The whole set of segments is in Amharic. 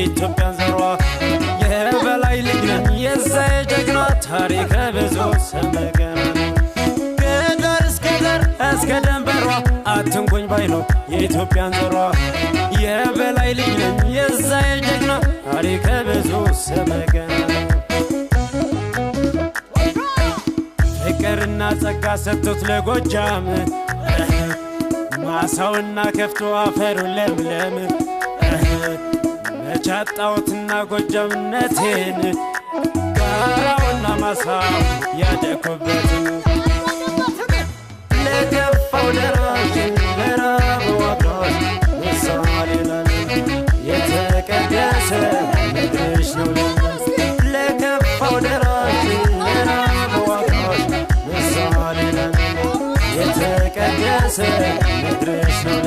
ኢትዮጵያን ዘሯ የበላይ ልጅ ነኝ የዛይ ጀግና ታሪክ ብዙ ሰመገና ከዳር እስከ ደንበሯ አትንኩኝ ባይ ነው የኢትዮጵያን ዘሯ የበላይ ልጅ ነኝ የዛይ ጀግና ታሪክ ብዙ ሰመገና ፍቅርና ጸጋ ሰጥቶት ለጎጃም ማሳውና ከፍቶ አፈሩን ለምለም ቻጣውትና ጎጃምነቴን ጋራውና ማሳው ያደኩበትን ለገፋው ደራሽ ለራበው አጋሽ ምሳሌ ነን የተቀደሰ ምድርሽ ነው ለገፋው ደራሽ ለራበው አጋሽ ምሳሌ ነን የተቀደሰ ምድርሽ ነው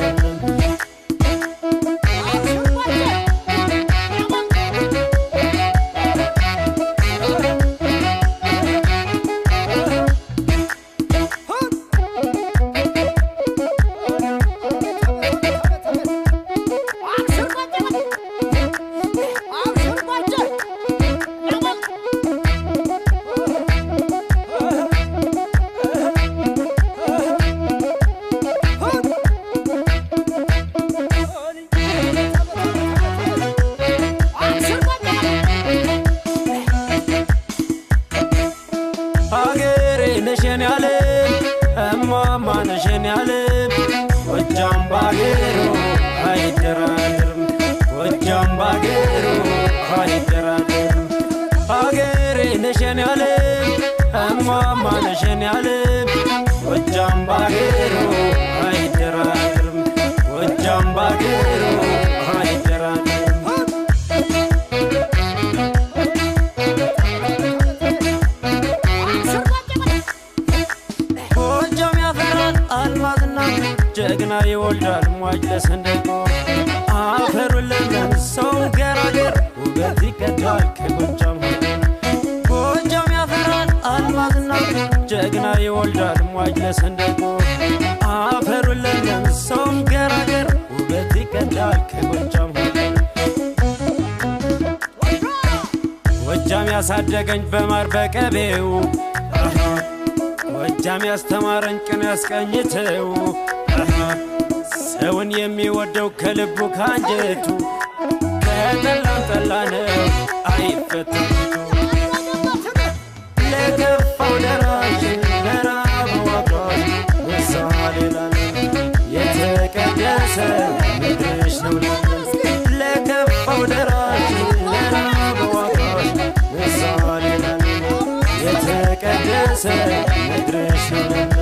ጀግና ይወልዳል ሟች ለሰንደቆ አፈሩን ለምለም ሰው ገራገር ውበት ይቀዳል ከጎጃም ጎጃም ያፈራል አልማዝና ጀግና ይወልዳል ሟች ለሰንደቆ አፈሩን ለምለም ሰው ገራገር ውበት ይቀዳል ከጎጃም ጎጃም ያሳደገኝ በማር በቀቤው ጎጃም ያስተማረኝ ቅን ያስቀኝተው ሰውን የሚወደው ከልቡ ካንጀቱ ከጠላም ጠላ ነው አይፈተቱ ለገፋው ደራሽ ለራበው አጋሽ ምሳሌ ነን የተቀደሰ ምድርሽ ነው ለገፋው ደራሽ ለራበው አጋሽ ምሳሌ ነን የተቀደሰ ምድርሽ ነው